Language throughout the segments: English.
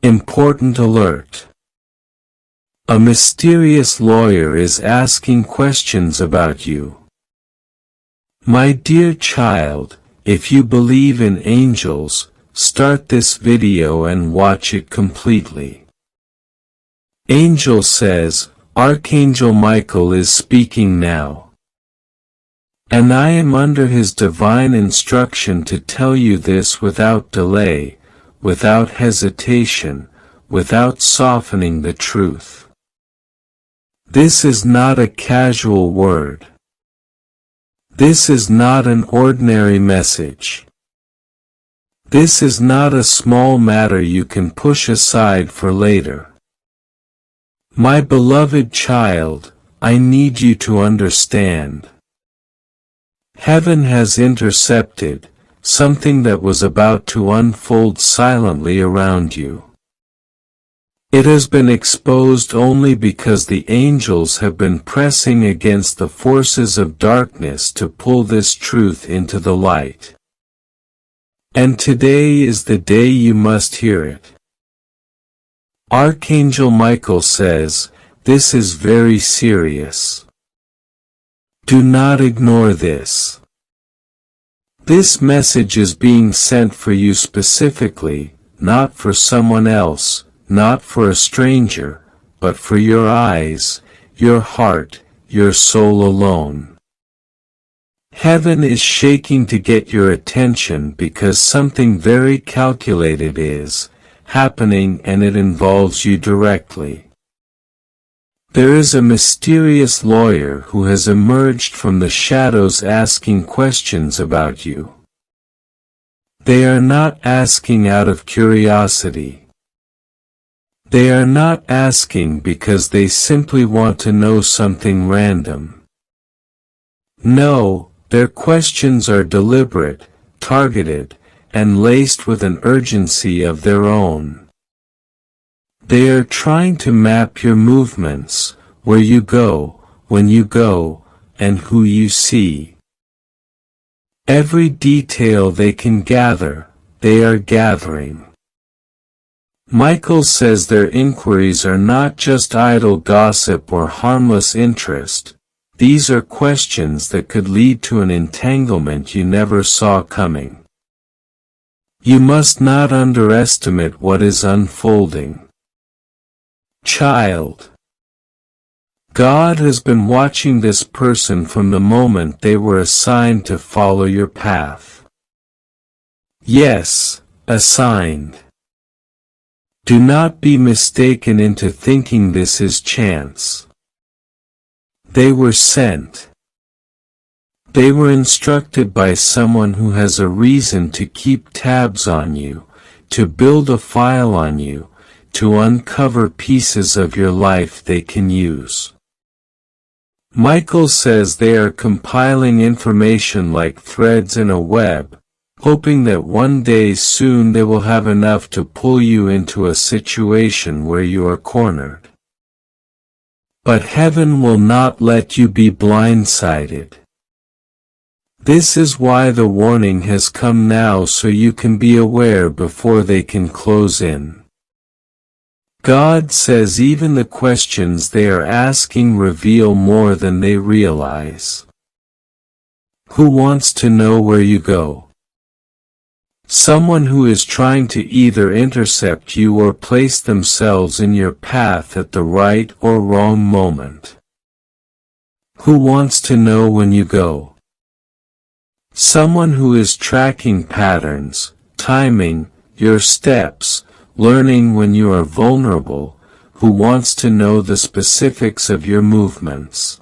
Important alert. A mysterious lawyer is asking questions about you. My dear child, if you believe in angels, start this video and watch it completely. Angel says, Archangel Michael is speaking now. And I am under his divine instruction to tell you this without delay, without hesitation, without softening the truth. This is not a casual word. This is not an ordinary message. This is not a small matter you can push aside for later. My beloved child, I need you to understand. Heaven has intercepted something that was about to unfold silently around you. It has been exposed only because the angels have been pressing against the forces of darkness to pull this truth into the light. And today is the day you must hear it. Archangel Michael says, this is very serious. Do not ignore this. This message is being sent for you specifically, not for someone else, not for a stranger, but for your eyes, your heart, your soul alone. Heaven is shaking to get your attention because something very calculated is happening and it involves you directly. There is a mysterious lawyer who has emerged from the shadows asking questions about you. They are not asking out of curiosity. They are not asking because they simply want to know something random. No, their questions are deliberate, targeted, and laced with an urgency of their own. They are trying to map your movements, where you go, when you go, and who you see. Every detail they can gather, they are gathering. Michael says their inquiries are not just idle gossip or harmless interest. These are questions that could lead to an entanglement you never saw coming. You must not underestimate what is unfolding. Child. God has been watching this person from the moment they were assigned to follow your path. Yes, assigned. Do not be mistaken into thinking this is chance. They were sent. They were instructed by someone who has a reason to keep tabs on you, to build a file on you, to uncover pieces of your life they can use. Michael says they are compiling information like threads in a web, hoping that one day soon they will have enough to pull you into a situation where you are cornered. But heaven will not let you be blindsided. This is why the warning has come now, so you can be aware before they can close in. God says even the questions they are asking reveal more than they realize. Who wants to know where you go? Someone who is trying to either intercept you or place themselves in your path at the right or wrong moment. Who wants to know when you go? Someone who is tracking patterns, timing your steps, learning when you are vulnerable, who wants to know the specifics of your movements.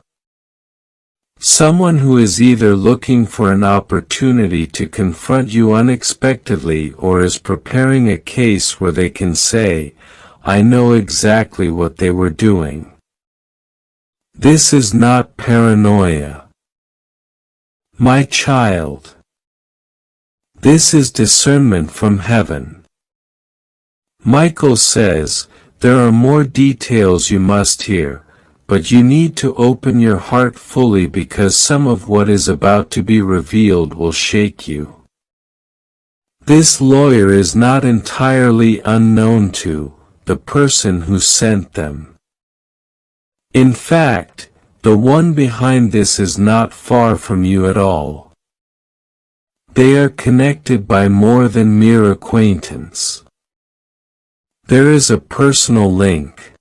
Someone who is either looking for an opportunity to confront you unexpectedly or is preparing a case where they can say, I know exactly what they were doing. This is not paranoia. My child. This is discernment from heaven. Michael says, there are more details you must hear, but you need to open your heart fully because some of what is about to be revealed will shake you. This lawyer is not entirely unknown to the person who sent them. In fact, the one behind this is not far from you at all. They are connected by more than mere acquaintance. There is a personal link.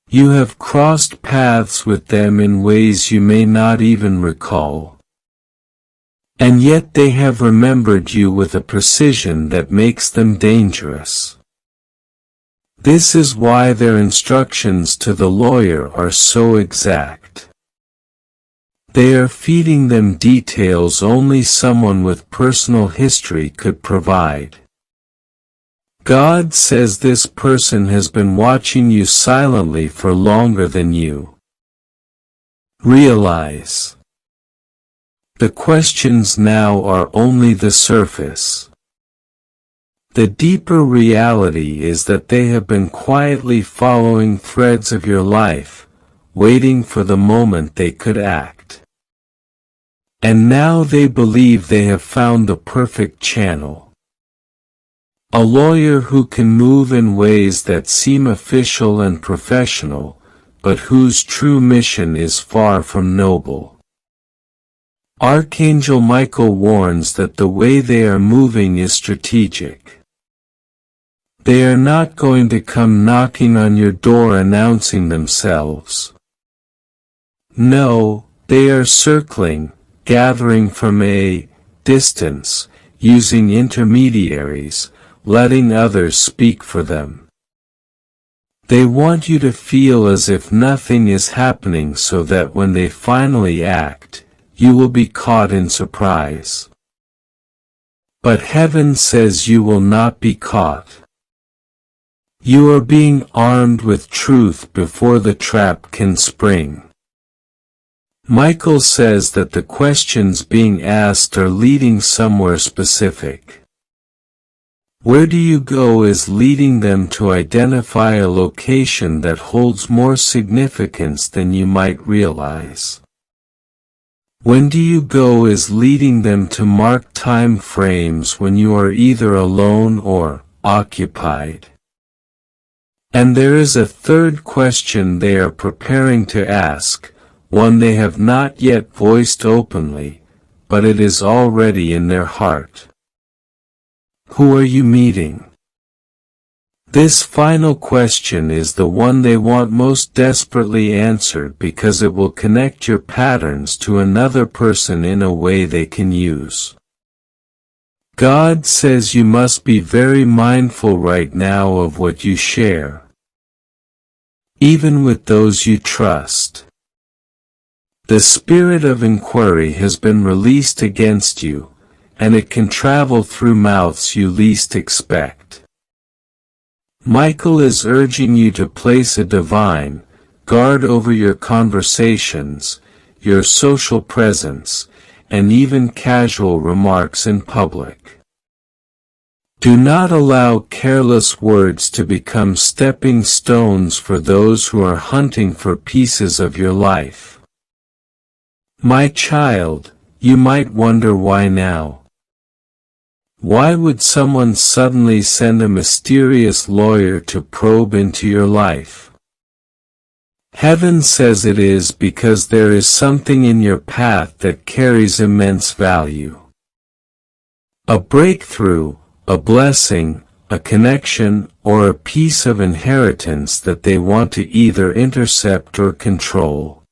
You have crossed paths with them in ways you may not even recall. And yet they have remembered you with a precision that makes them dangerous. This is why their instructions to the lawyer are so exact. They are feeding them details only someone with personal history could provide. God says this person has been watching you silently for longer than you realize. The questions now are only the surface. The deeper reality is that they have been quietly following threads of your life, waiting for the moment they could act. And now they believe they have found the perfect channel. A lawyer who can move in ways that seem official and professional, but whose true mission is far from noble. Archangel Michael warns that the way they are moving is strategic. They are not going to come knocking on your door announcing themselves. No, they are circling, gathering from a distance, using intermediaries, letting others speak for them. They want you to feel as if nothing is happening so that when they finally act, you will be caught in surprise. But heaven says you will not be caught. You are being armed with truth before the trap can spring. Michael says that the questions being asked are leading somewhere specific. Where do you go is leading them to identify a location that holds more significance than you might realize. When do you go is leading them to mark time frames when you are either alone or occupied. And there is a third question they are preparing to ask, one they have not yet voiced openly, but it is already in their heart. Who are you meeting? This final question is the one they want most desperately answered because it will connect your patterns to another person in a way they can use. God says you must be very mindful right now of what you share, even with those you trust. The spirit of inquiry has been released against you, and it can travel through mouths you least expect. Michael is urging you to place a divine guard over your conversations, your social presence, and even casual remarks in public. Do not allow careless words to become stepping stones for those who are hunting for pieces of your life. My child, you might wonder why now. Why would someone suddenly send a mysterious lawyer to probe into your life? Heaven says it is because there is something in your path that carries immense value. A breakthrough, a blessing, a connection, or a piece of inheritance that they want to either intercept or control.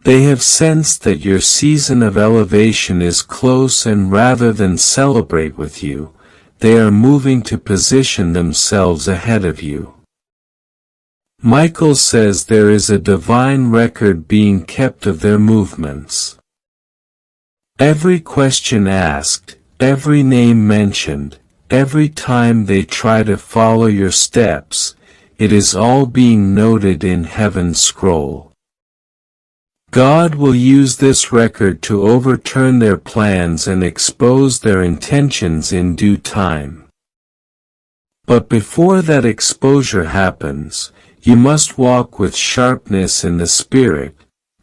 They have sensed that your season of elevation is close, and rather than celebrate with you, they are moving to position themselves ahead of you. Michael says there is a divine record being kept of their movements. Every question asked, every name mentioned, every time they try to follow your steps, it is all being noted in heaven's scroll. God will use this record to overturn their plans and expose their intentions in due time. But before that exposure happens, you must walk with sharpness in the Spirit.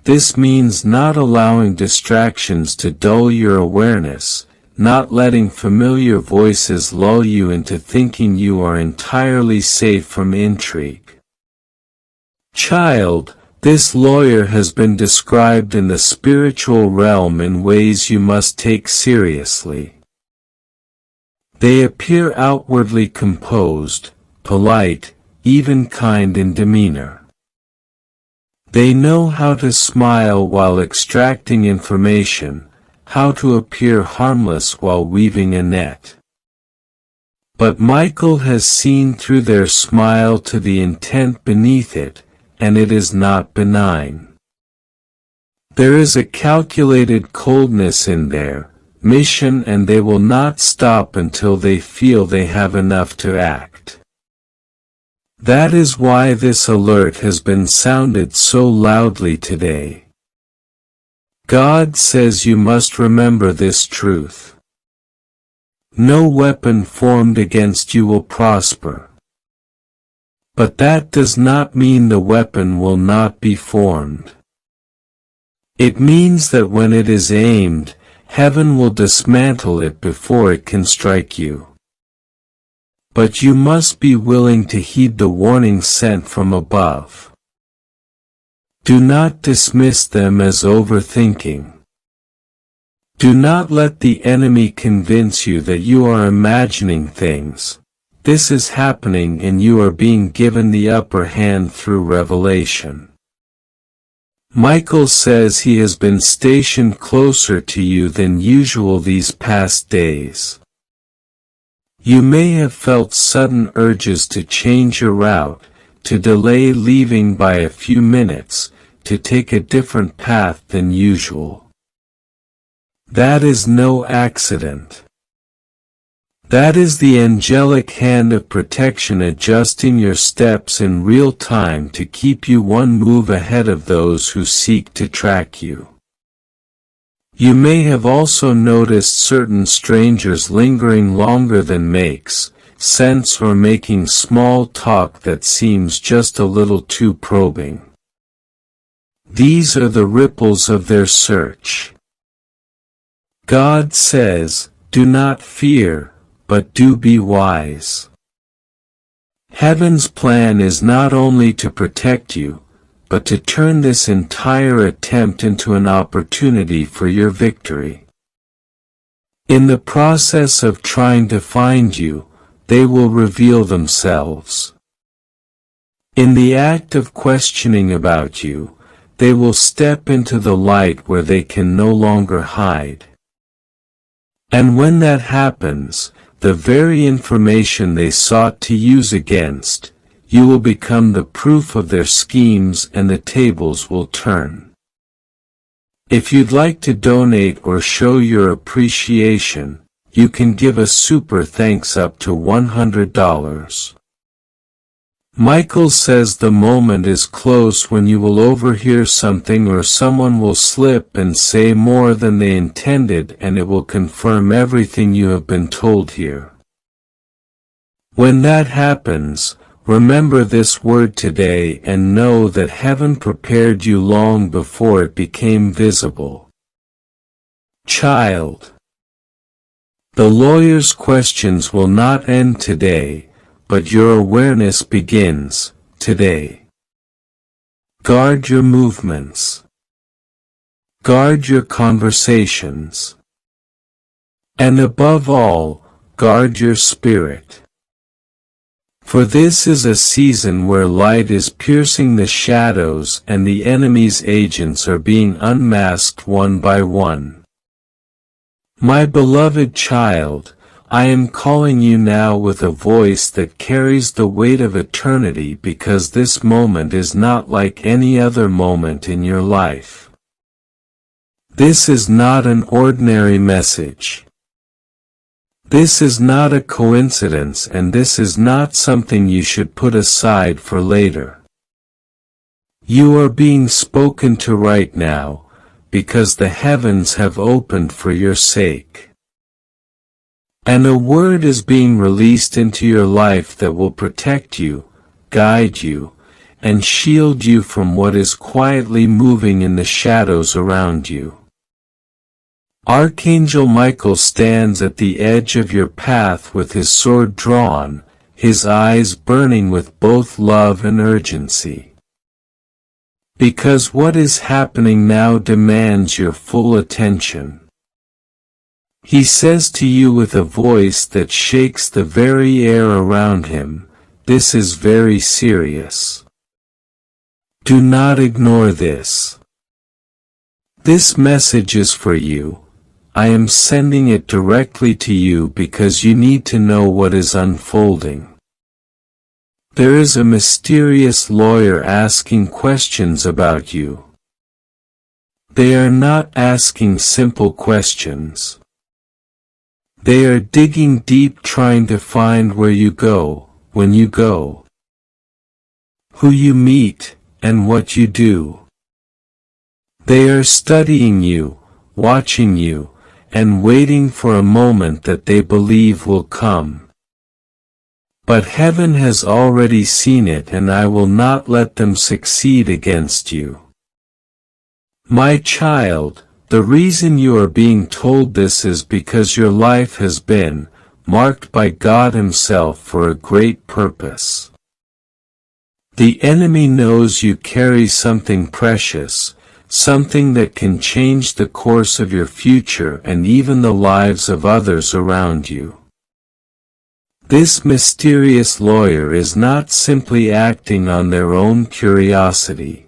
This means not allowing distractions to dull your awareness, not letting familiar voices lull you into thinking you are entirely safe from intrigue. Child, this lawyer has been described in the spiritual realm in ways you must take seriously. They appear outwardly composed, polite, even kind in demeanor. They know how to smile while extracting information, how to appear harmless while weaving a net. But Michael has seen through their smile to the intent beneath it, and it is not benign. There is a calculated coldness in their mission, and they will not stop until they feel they have enough to act. That is why this alert has been sounded so loudly today. God says you must remember this truth. No weapon formed against you will prosper. But that does not mean the weapon will not be formed. It means that when it is aimed, heaven will dismantle it before it can strike you. But you must be willing to heed the warning sent from above. Do not dismiss them as overthinking. Do not let the enemy convince you that you are imagining things. This is happening and you are being given the upper hand through revelation. Michael says he has been stationed closer to you than usual these past days. You may have felt sudden urges to change your route, to delay leaving by a few minutes, to take a different path than usual. That is no accident. That is the angelic hand of protection adjusting your steps in real time to keep you one move ahead of those who seek to track you. You may have also noticed certain strangers lingering longer than makes sense or making small talk that seems just a little too probing. These are the ripples of their search. God says, do not fear, but do be wise. Heaven's plan is not only to protect you, but to turn this entire attempt into an opportunity for your victory. In the process of trying to find you, they will reveal themselves. In the act of questioning about you, they will step into the light where they can no longer hide. And when that happens, the very information they sought to use against, you will become the proof of their schemes and the tables will turn. If you'd like to donate or show your appreciation, you can give a super thanks up to $100. Michael says the moment is close when you will overhear something or someone will slip and say more than they intended, and it will confirm everything you have been told here. When that happens, remember this word today and know that heaven prepared you long before it became visible. Child, the lawyer's questions will not end today, but your awareness begins today. Guard your movements. Guard your conversations. And above all, guard your spirit. For this is a season where light is piercing the shadows and the enemy's agents are being unmasked one by one. My beloved child, I am calling you now with a voice that carries the weight of eternity, because this moment is not like any other moment in your life. This is not an ordinary message. This is not a coincidence, and this is not something you should put aside for later. You are being spoken to right now, because the heavens have opened for your sake. And a word is being released into your life that will protect you, guide you, and shield you from what is quietly moving in the shadows around you. Archangel Michael stands at the edge of your path with his sword drawn, his eyes burning with both love and urgency. Because what is happening now demands your full attention. He says to you with a voice that shakes the very air around him, "This is very serious. Do not ignore this. This message is for you. I am sending it directly to you because you need to know what is unfolding." There is a mysterious lawyer asking questions about you. They are not asking simple questions. They are digging deep, trying to find where you go, when you go, who you meet, and what you do. They are studying you, watching you, and waiting for a moment that they believe will come. But heaven has already seen it, and I will not let them succeed against you. My child, the reason you are being told this is because your life has been marked by God Himself for a great purpose. The enemy knows you carry something precious, something that can change the course of your future and even the lives of others around you. This mysterious lawyer is not simply acting on their own curiosity.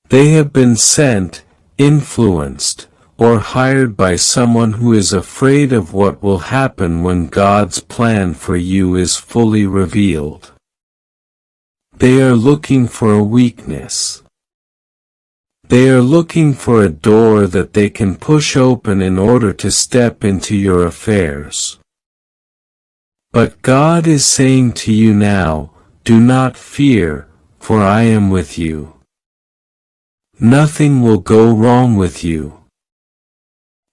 They have been sent, influenced, or hired by someone who is afraid of what will happen when God's plan for you is fully revealed. They are looking for a weakness. They are looking for a door that they can push open in order to step into your affairs. But God is saying to you now, do not fear, for I am with you. Nothing will go wrong with you.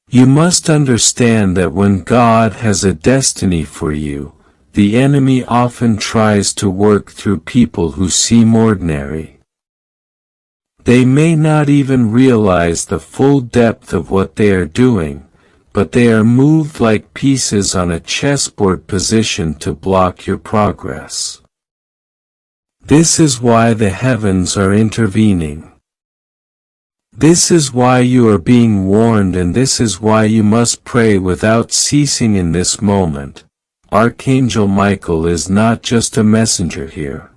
You must understand that when God has a destiny for you, the enemy often tries to work through people who seem ordinary. They may not even realize the full depth of what they are doing, but they are moved like pieces on a chessboard positioned to block your progress. This is why the heavens are intervening. This is why you are being warned, and this is why you must pray without ceasing in this moment. Archangel Michael is not just a messenger here.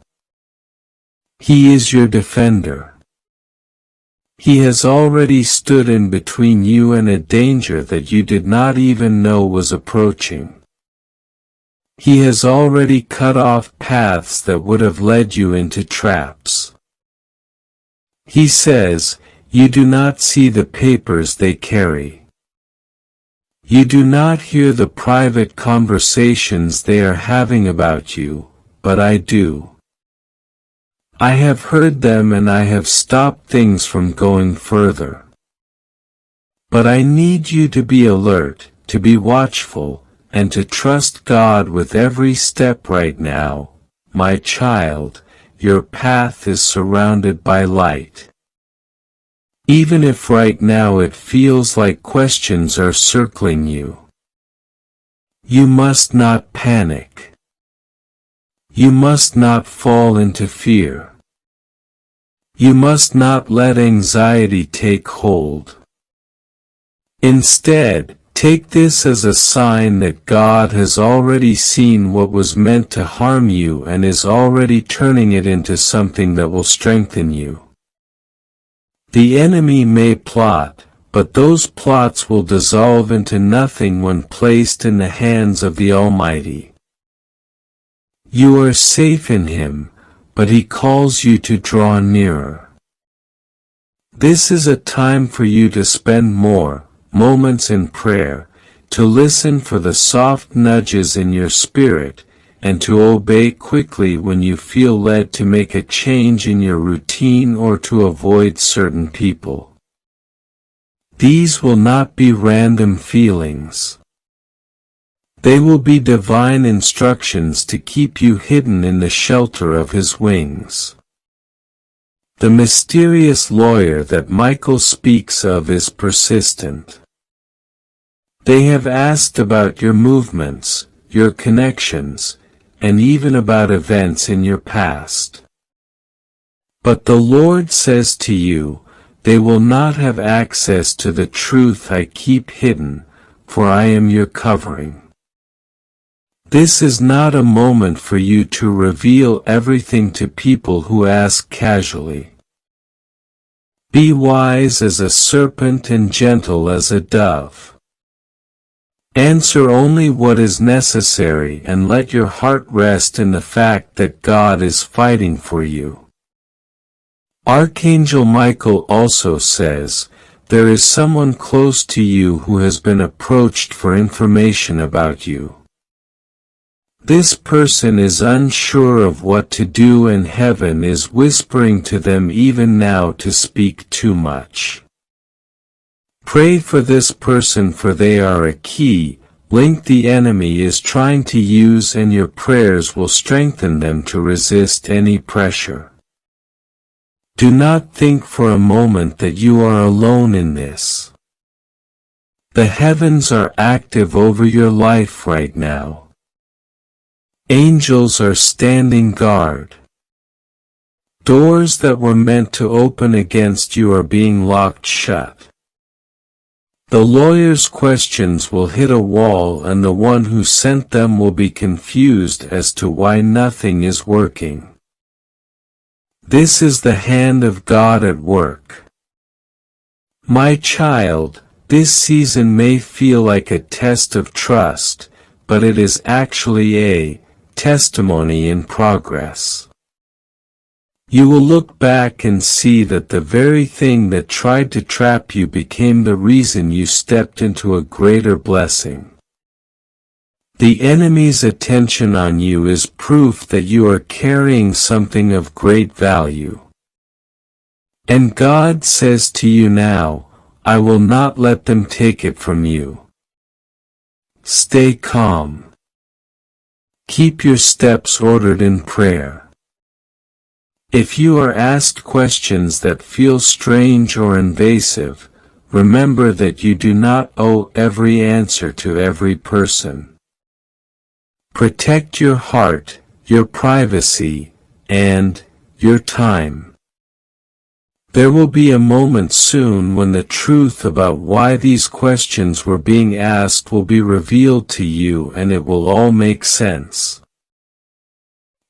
He is your defender. He has already stood in between you and a danger that you did not even know was approaching. He has already cut off paths that would have led you into traps. He says, you do not see the papers they carry. You do not hear the private conversations they are having about you, but I do. I have heard them and I have stopped things from going further. But I need you to be alert, to be watchful, and to trust God with every step right now. My child, your path is surrounded by light. Even if right now it feels like questions are circling you. You must not panic. You must not fall into fear. You must not let anxiety take hold. Instead, take this as a sign that God has already seen what was meant to harm you and is already turning it into something that will strengthen you. The enemy may plot, but those plots will dissolve into nothing when placed in the hands of the Almighty. You are safe in Him, but He calls you to draw nearer. This is a time for you to spend more moments in prayer, to listen for the soft nudges in your spirit, and to obey quickly when you feel led to make a change in your routine or to avoid certain people. These will not be random feelings. They will be divine instructions to keep you hidden in the shelter of His wings. The mysterious lawyer that Michael speaks of is persistent. They have asked about your movements, your connections, and even about events in your past. But the Lord says to you, they will not have access to the truth I keep hidden, for I am your covering. This is not a moment for you to reveal everything to people who ask casually. Be wise as a serpent and gentle as a dove. Answer only what is necessary and let your heart rest in the fact that God is fighting for you. Archangel Michael also says, there is someone close to you who has been approached for information about you. This person is unsure of what to do and heaven is whispering to them even now to speak too much. Pray for this person for they are a key link the enemy is trying to use and your prayers will strengthen them to resist any pressure. Do not think for a moment that you are alone in this. The heavens are active over your life right now. Angels are standing guard. Doors that were meant to open against you are being locked shut. The lawyer's questions will hit a wall and the one who sent them will be confused as to why nothing is working. This is the hand of God at work. My child, this season may feel like a test of trust, but it is actually a testimony in progress. You will look back and see that the very thing that tried to trap you became the reason you stepped into a greater blessing. The enemy's attention on you is proof that you are carrying something of great value. And God says to you now, I will not let them take it from you. Stay calm. Keep your steps ordered in prayer. If you are asked questions that feel strange or invasive, remember that you do not owe every answer to every person. Protect your heart, your privacy, and your time. There will be a moment soon when the truth about why these questions were being asked will be revealed to you and it will all make sense.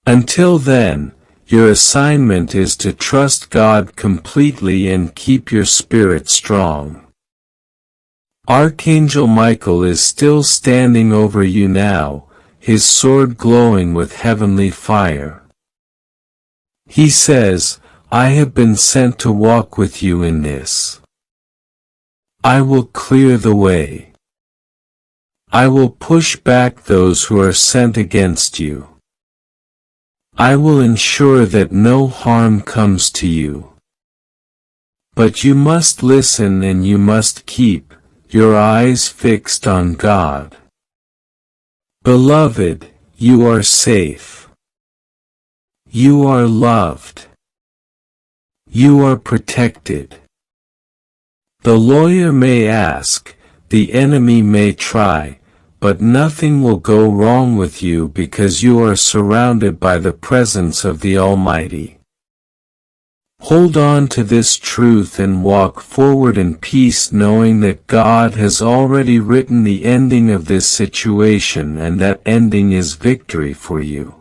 Until then, your assignment is to trust God completely and keep your spirit strong. Archangel Michael is still standing over you now, his sword glowing with heavenly fire. He says, I have been sent to walk with you in this. I will clear the way. I will push back those who are sent against you. I will ensure that no harm comes to you. But you must listen and you must keep your eyes fixed on God. Beloved, you are safe. You are loved. You are protected. The lawyer may ask, the enemy may try, but nothing will go wrong with you because you are surrounded by the presence of the Almighty. Hold on to this truth and walk forward in peace knowing that God has already written the ending of this situation and that ending is victory for you.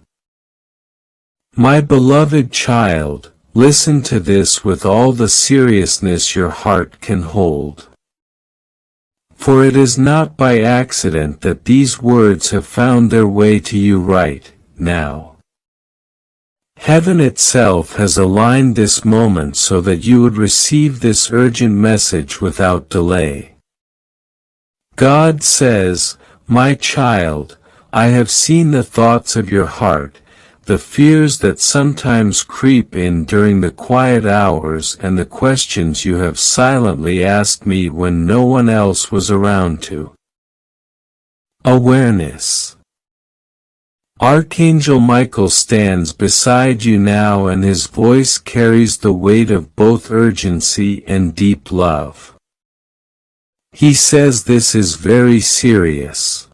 My beloved child, listen to this with all the seriousness your heart can hold. For it is not by accident that these words have found their way to you right now. Heaven itself has aligned this moment so that you would receive this urgent message without delay. God says, my child, I have seen the thoughts of your heart, the fears that sometimes creep in during the quiet hours and the questions you have silently asked me when no one else was around to. Awareness. Archangel Michael stands beside you now and his voice carries the weight of both urgency and deep love. He says this is very serious.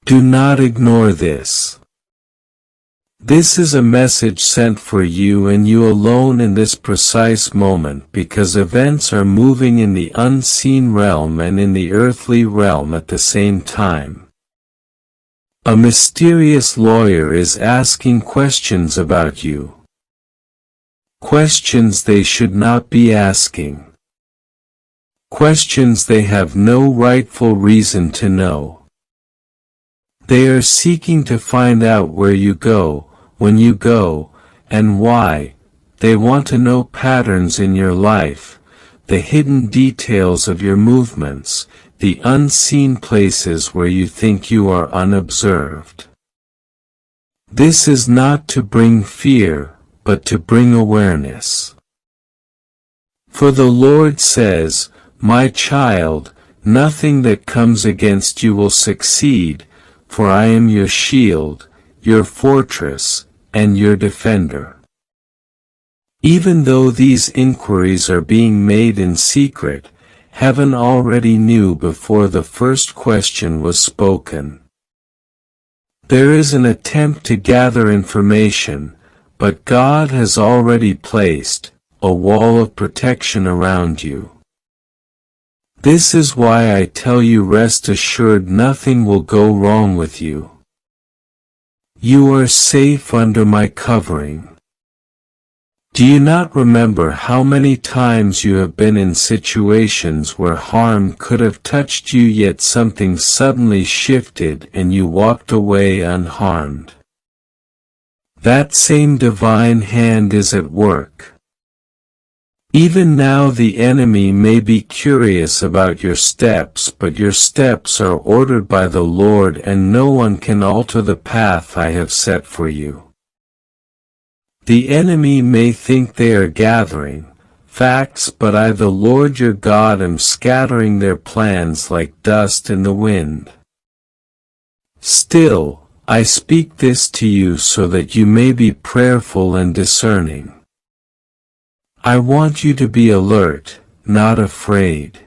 Do not ignore this. This is a message sent for you and you alone in this precise moment, because events are moving in the unseen realm and in the earthly realm at the same time. A mysterious lawyer is asking questions about you. Questions they should not be asking. Questions they have no rightful reason to know. They are seeking to find out where you go, when you go, and why. They want to know patterns in your life, the hidden details of your movements, the unseen places where you think you are unobserved. This is not to bring fear, but to bring awareness. For the Lord says, "My child, nothing that comes against you will succeed, for I am your shield, your fortress, and your defender." Even though these inquiries are being made in secret, heaven already knew before the first question was spoken. There is an attempt to gather information, but God has already placed a wall of protection around you. This is why I tell you, rest assured nothing will go wrong with you. You are safe under my covering. Do you not remember how many times you have been in situations where harm could have touched you, yet something suddenly shifted and you walked away unharmed? That same divine hand is at work. Even now the enemy may be curious about your steps, but your steps are ordered by the Lord and no one can alter the path I have set for you. The enemy may think they are gathering facts, but I, the Lord your God, am scattering their plans like dust in the wind. Still, I speak this to you so that you may be prayerful and discerning. I want you to be alert, not afraid.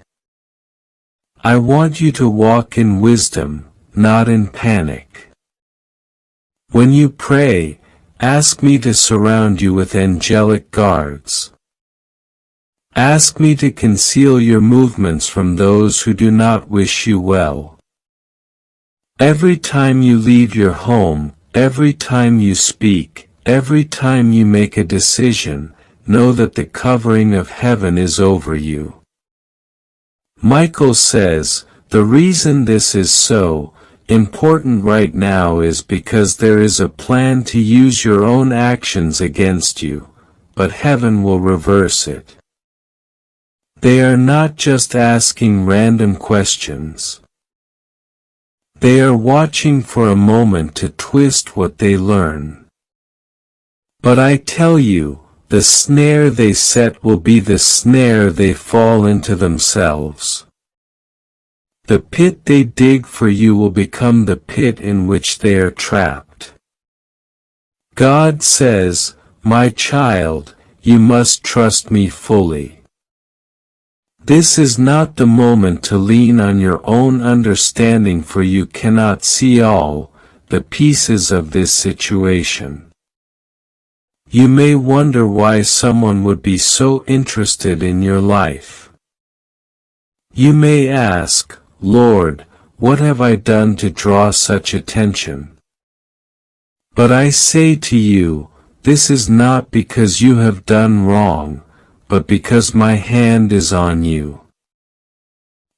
I want you to walk in wisdom, not in panic. When you pray, ask me to surround you with angelic guards. Ask me to conceal your movements from those who do not wish you well. Every time you leave your home, every time you speak, every time you make a decision, know that the covering of heaven is over you. Michael says, the reason this is so important right now is because there is a plan to use your own actions against you, but heaven will reverse it. They are not just asking random questions. They are watching for a moment to twist what they learn. But I tell you, the snare they set will be the snare they fall into themselves. The pit they dig for you will become the pit in which they are trapped. God says, my child, you must trust me fully. This is not the moment to lean on your own understanding, for you cannot see all the pieces of this situation. You may wonder why someone would be so interested in your life. You may ask, Lord, what have I done to draw such attention? But I say to you, this is not because you have done wrong, but because my hand is on you.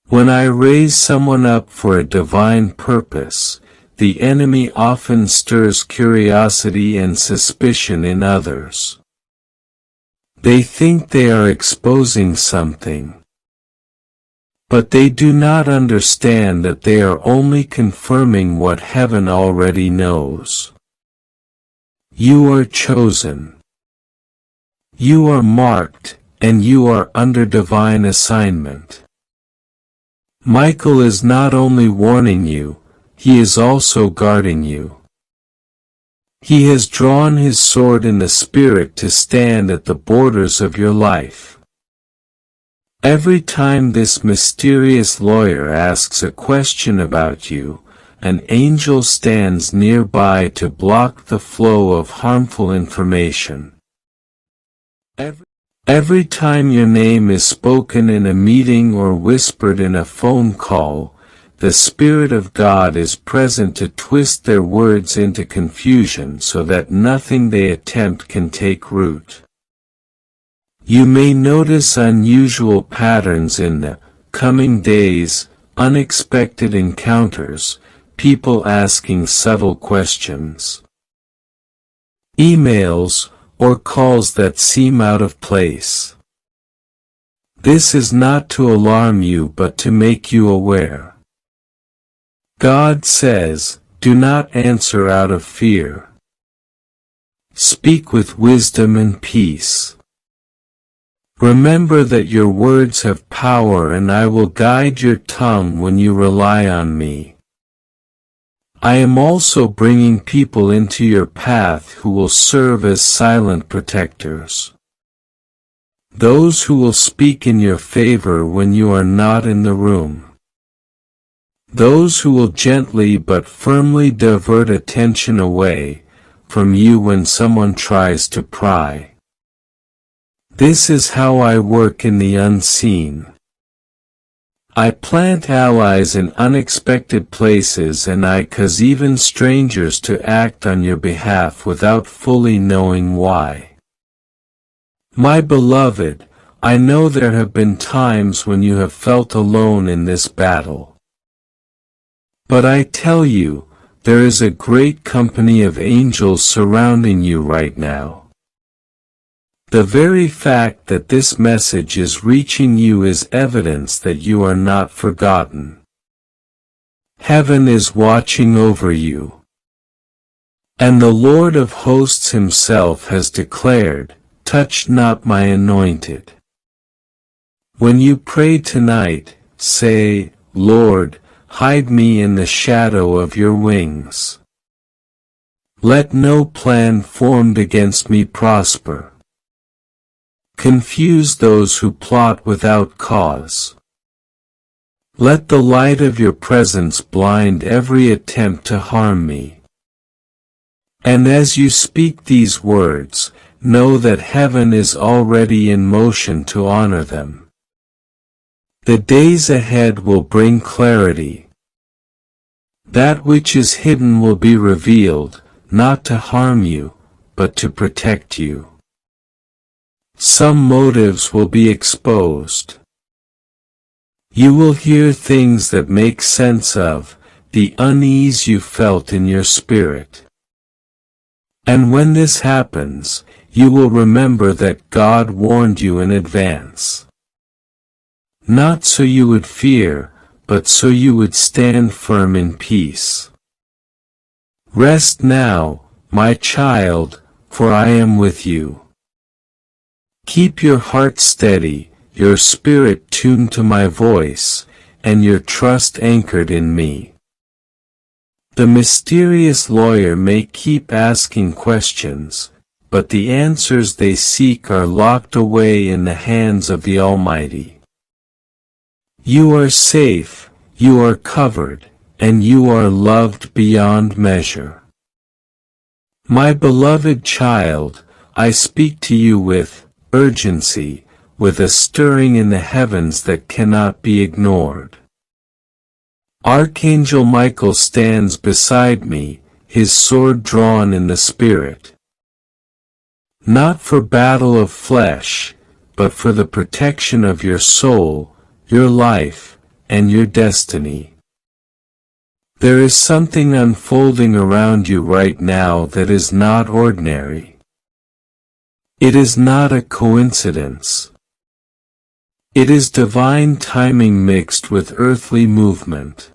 When I raise someone up for a divine purpose, the enemy often stirs curiosity and suspicion in others. They think they are exposing something. But they do not understand that they are only confirming what heaven already knows. You are chosen. You are marked, and you are under divine assignment. Michael is not only warning you, he is also guarding you. He has drawn his sword in the Spirit to stand at the borders of your life. Every time this mysterious lawyer asks a question about you, an angel stands nearby to block the flow of harmful information. Every time your name is spoken in a meeting or whispered in a phone call, the Spirit of God is present to twist their words into confusion so that nothing they attempt can take root. You may notice unusual patterns in the coming days, unexpected encounters, people asking subtle questions, emails, or calls that seem out of place. This is not to alarm you but to make you aware. God says, do not answer out of fear. Speak with wisdom and peace. Remember that your words have power and I will guide your tongue when you rely on me. I am also bringing people into your path who will serve as silent protectors. Those who will speak in your favor when you are not in the room. Those who will gently but firmly divert attention away from you when someone tries to pry. This is how I work in the unseen. I plant allies in unexpected places and I cause even strangers to act on your behalf without fully knowing why. My beloved, I know there have been times when you have felt alone in this battle. But I tell you, there is a great company of angels surrounding you right now. The very fact that this message is reaching you is evidence that you are not forgotten. Heaven is watching over you. And the Lord of hosts himself has declared, touch not my anointed. When you pray tonight, say, Lord, hide me in the shadow of your wings. Let no plan formed against me prosper. Confuse those who plot without cause. Let the light of your presence blind every attempt to harm me. And as you speak these words, know that heaven is already in motion to honor them. The days ahead will bring clarity. That which is hidden will be revealed, not to harm you, but to protect you. Some motives will be exposed. You will hear things that make sense of the unease you felt in your spirit. And when this happens, you will remember that God warned you in advance. Not so you would fear, but so you would stand firm in peace. Rest now, my child, for I am with you. Keep your heart steady, your spirit tuned to my voice, and your trust anchored in me. The mysterious lawyer may keep asking questions, but the answers they seek are locked away in the hands of the Almighty. You are safe, you are covered, and you are loved beyond measure. My beloved child, I speak to you with urgency, with a stirring in the heavens that cannot be ignored. Archangel Michael stands beside me, his sword drawn in the Spirit. Not for battle of flesh, but for the protection of your soul, your life, and your destiny. There is something unfolding around you right now that is not ordinary. It is not a coincidence. It is divine timing mixed with earthly movement.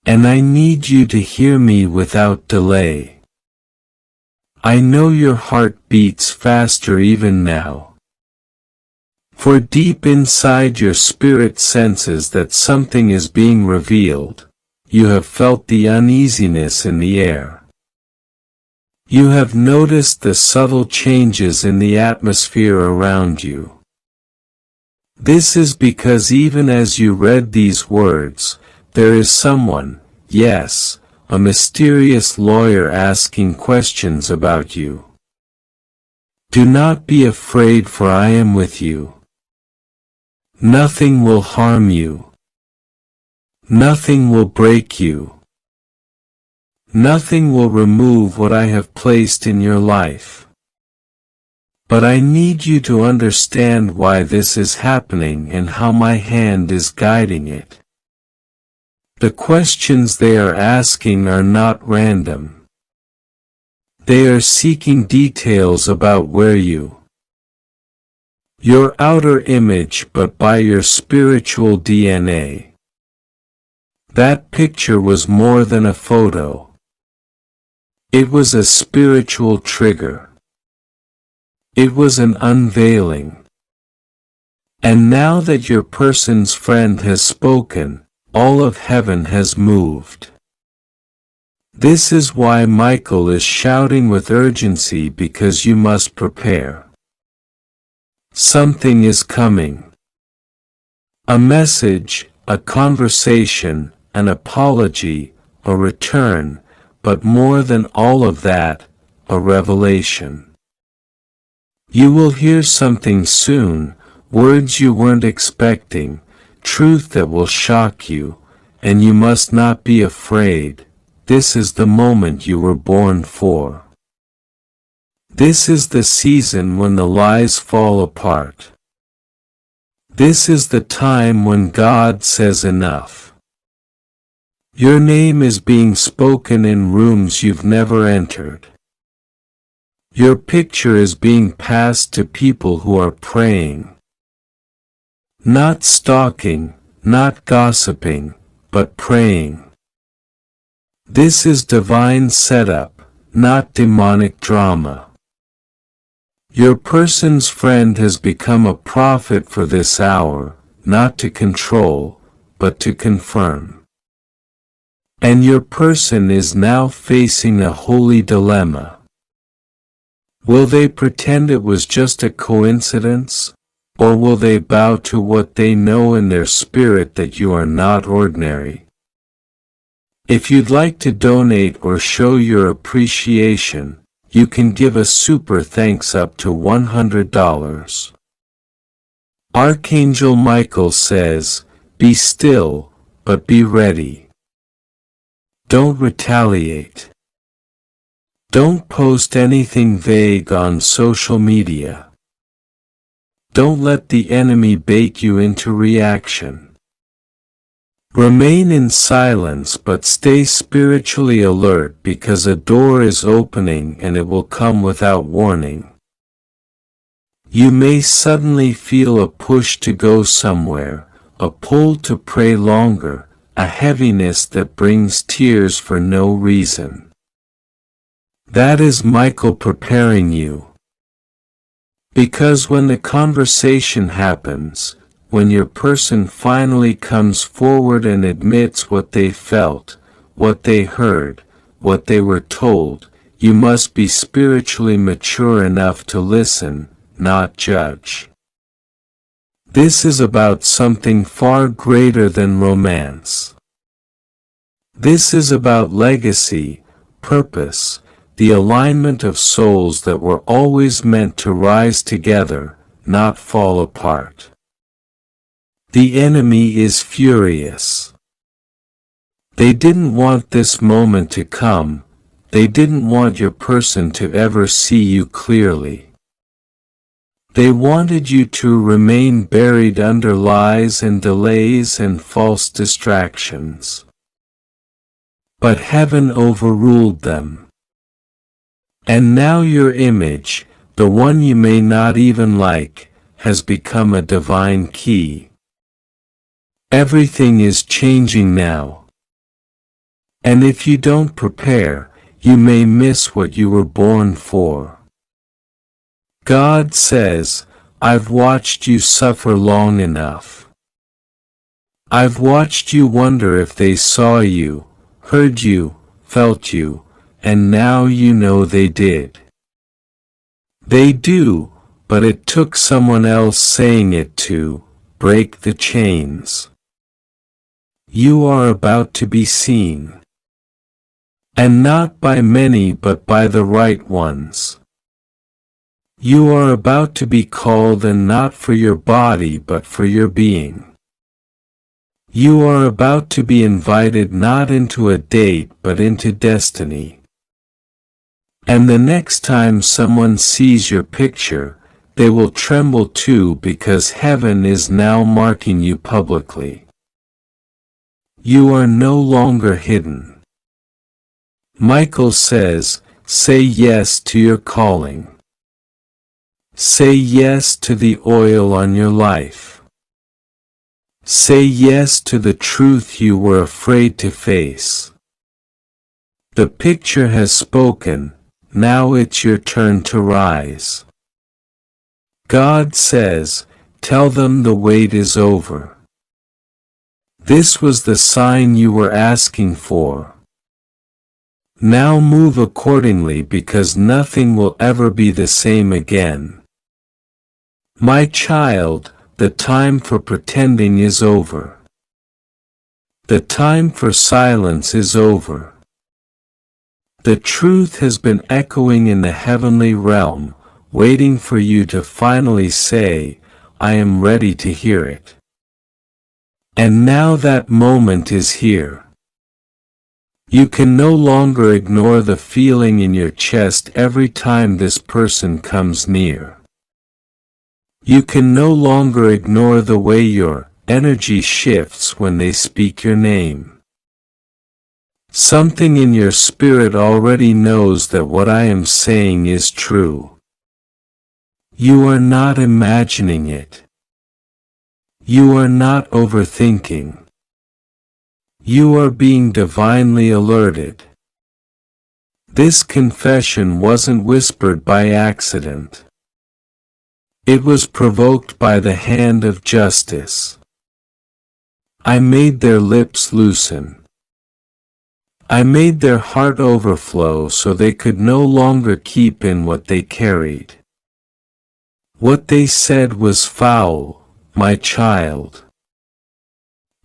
And I need you to hear me without delay. I know your heart beats faster even now. For deep inside your spirit senses that something is being revealed. You have felt the uneasiness in the air. You have noticed the subtle changes in the atmosphere around you. This is because even as you read these words, there is someone, yes, a mysterious lawyer asking questions about you. Do not be afraid, for I am with you. Nothing will harm you. Nothing will break you. Nothing will remove what I have placed in your life. But I need you to understand why this is happening and how my hand is guiding it. The questions they are asking are not random. They are seeking details about where your outer image, but by your spiritual DNA. That picture was more than a photo. It was a spiritual trigger. It was an unveiling. And now that your person's friend has spoken, all of heaven has moved. This is why Michael is shouting with urgency, because you must prepare. Something is coming. A message, a conversation, an apology, a return, but more than all of that, a revelation. You will hear something soon, words you weren't expecting, truth that will shock you, and you must not be afraid. This is the moment you were born for. This is the season when the lies fall apart. This is the time when God says enough. Your name is being spoken in rooms you've never entered. Your picture is being passed to people who are praying. Not stalking, not gossiping, but praying. This is divine setup, not demonic drama. Your person's friend has become a prophet for this hour, not to control, but to confirm. And your person is now facing a holy dilemma. Will they pretend it was just a coincidence, or will they bow to what they know in their spirit, that you are not ordinary? If you'd like to donate or show your appreciation, you can give a super thanks up to $100. Archangel Michael says, be still, but be ready. Don't retaliate. Don't post anything vague on social media. Don't let the enemy bait you into reaction. Remain in silence, but stay spiritually alert, because a door is opening and it will come without warning. You may suddenly feel a push to go somewhere, a pull to pray longer, a heaviness that brings tears for no reason. That is Michael preparing you. Because when the conversation happens, when your person finally comes forward and admits what they felt, what they heard, what they were told, you must be spiritually mature enough to listen, not judge. This is about something far greater than romance. This is about legacy, purpose, the alignment of souls that were always meant to rise together, not fall apart. The enemy is furious. They didn't want this moment to come. They didn't want your person to ever see you clearly. They wanted you to remain buried under lies and delays and false distractions. But heaven overruled them. And now your image, the one you may not even like, has become a divine key. Everything is changing now. And if you don't prepare, you may miss what you were born for. God says, I've watched you suffer long enough. I've watched you wonder if they saw you, heard you, felt you, and now you know they did. They do, but it took someone else saying it to break the chains. You are about to be seen. And not by many but by the right ones. You are about to be called, and not for your body but for your being. You are about to be invited not into a date but into destiny. And the next time someone sees your picture, they will tremble too, because heaven is now marking you publicly. You are no longer hidden. Michael says, say yes to your calling. Say yes to the oil on your life. Say yes to the truth you were afraid to face. The picture has spoken, now it's your turn to rise. God says, tell them the wait is over. This was the sign you were asking for. Now move accordingly, because nothing will ever be the same again. My child, the time for pretending is over. The time for silence is over. The truth has been echoing in the heavenly realm, waiting for you to finally say, I am ready to hear it. And now that moment is here. You can no longer ignore the feeling in your chest every time this person comes near. You can no longer ignore the way your energy shifts when they speak your name. Something in your spirit already knows that what I am saying is true. You are not imagining it. You are not overthinking. You are being divinely alerted. This confession wasn't whispered by accident. It was provoked by the hand of justice. I made their lips loosen. I made their heart overflow so they could no longer keep in what they carried. What they said was foul, my child.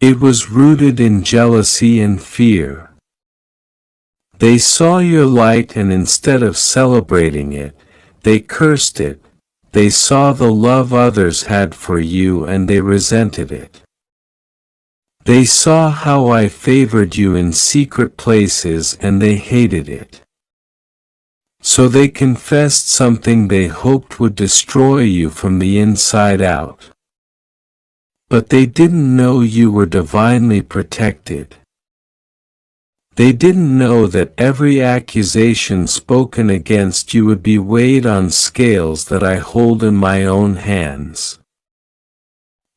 It was rooted in jealousy and fear. They saw your light, and instead of celebrating it, they cursed it. They saw the love others had for you, and they resented it. They saw how I favored you in secret places, and they hated it. So they confessed something they hoped would destroy you from the inside out. But they didn't know you were divinely protected. They didn't know that every accusation spoken against you would be weighed on scales that I hold in my own hands.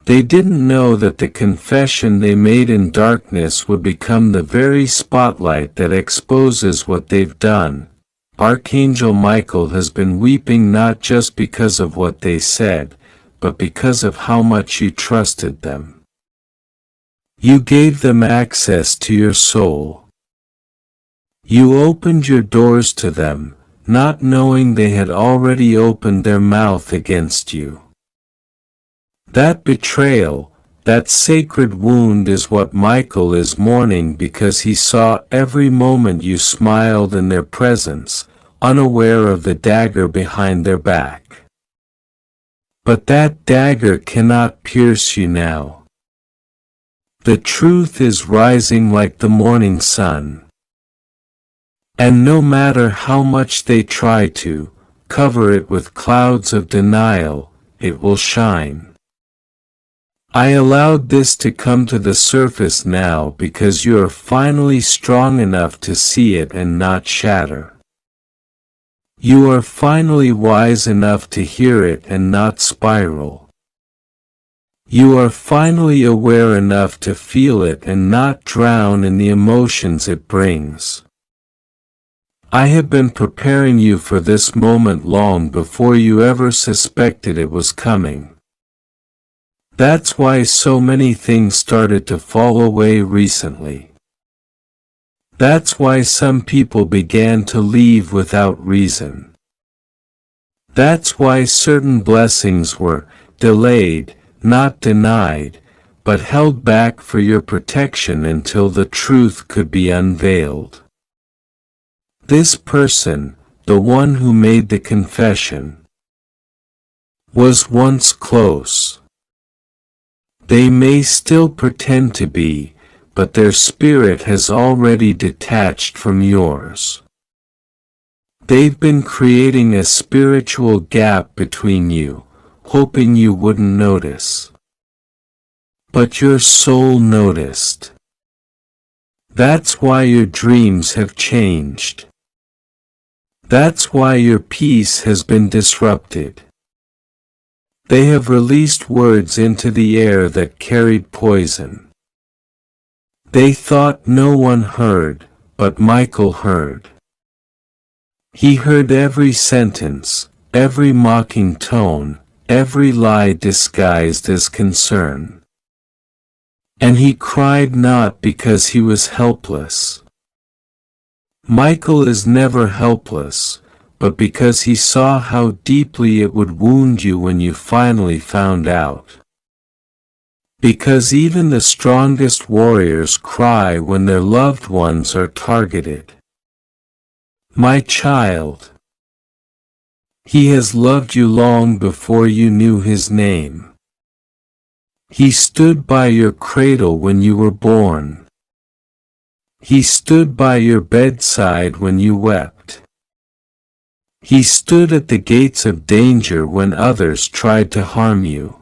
They didn't know that the confession they made in darkness would become the very spotlight that exposes what they've done. Archangel Michael has been weeping not just because of what they said, but because of how much you trusted them. You gave them access to your soul. You opened your doors to them, not knowing they had already opened their mouth against you. That betrayal, that sacred wound is what Michael is mourning, because he saw every moment you smiled in their presence, unaware of the dagger behind their back. But that dagger cannot pierce you now. The truth is rising like the morning sun. And no matter how much they try to cover it with clouds of denial, it will shine. I allowed this to come to the surface now because you are finally strong enough to see it and not shatter. You are finally wise enough to hear it and not spiral. You are finally aware enough to feel it and not drown in the emotions it brings. I have been preparing you for this moment long before you ever suspected it was coming. That's why so many things started to fall away recently. That's why some people began to leave without reason. That's why certain blessings were delayed, not denied, but held back for your protection until the truth could be unveiled. This person, the one who made the confession, was once close. They may still pretend to be, but their spirit has already detached from yours. They've been creating a spiritual gap between you, hoping you wouldn't notice. But your soul noticed. That's why your dreams have changed. That's why your peace has been disrupted. They have released words into the air that carried poison. They thought no one heard, but Michael heard. He heard every sentence, every mocking tone, every lie disguised as concern. And he cried not because he was helpless. Michael is never helpless, but because he saw how deeply it would wound you when you finally found out. Because even the strongest warriors cry when their loved ones are targeted. My child, he has loved you long before you knew his name. He stood by your cradle when you were born. He stood by your bedside when you wept. He stood at the gates of danger when others tried to harm you.